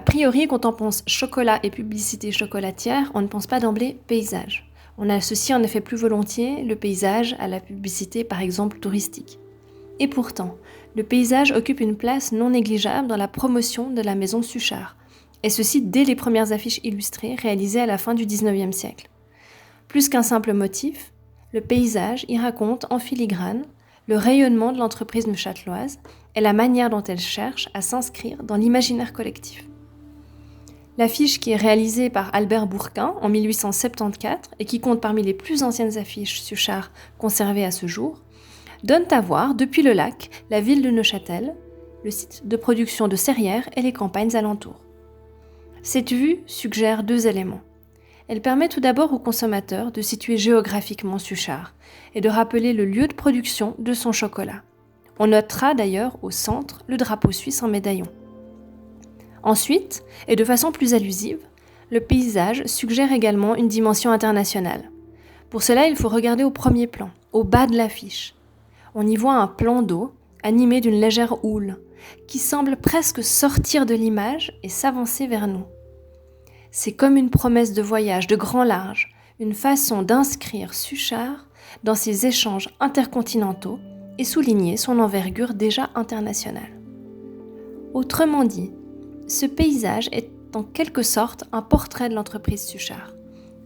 priori, quand on pense chocolat et publicité chocolatière, on ne pense pas d'emblée paysage. On associe en effet plus volontiers le paysage à la publicité, par exemple touristique. Et pourtant, le paysage occupe une place non négligeable dans la promotion de la maison Suchard, et ceci dès les premières affiches illustrées réalisées à la fin du XIXe siècle. Plus qu'un simple motif, le paysage y raconte en filigrane le rayonnement de l'entreprise neuchâteloise et la manière dont elle cherche à s'inscrire dans l'imaginaire collectif. L'affiche, qui est réalisée par Albert Bourquin en 1874 et qui compte parmi les plus anciennes affiches Suchard conservées à ce jour, donne à voir depuis le lac la ville de Neuchâtel, le site de production de Serrières et les campagnes alentours. Cette vue suggère deux éléments. Elle permet tout d'abord au consommateur de situer géographiquement Suchard et de rappeler le lieu de production de son chocolat. On notera d'ailleurs au centre le drapeau suisse en médaillon. Ensuite, et de façon plus allusive, le paysage suggère également une dimension internationale. Pour cela, il faut regarder au premier plan, au bas de l'affiche. On y voit un plan d'eau animé d'une légère houle qui semble presque sortir de l'image et s'avancer vers nous. C'est comme une promesse de voyage de grand large, une façon d'inscrire Suchard dans ses échanges intercontinentaux et souligner son envergure déjà internationale. Autrement dit, ce paysage est en quelque sorte un portrait de l'entreprise Suchard,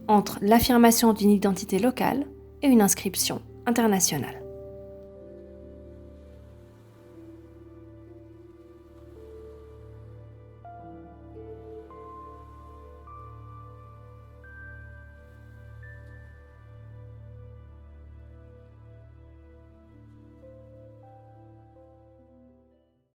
entre l'affirmation d'une identité locale et une inscription internationale.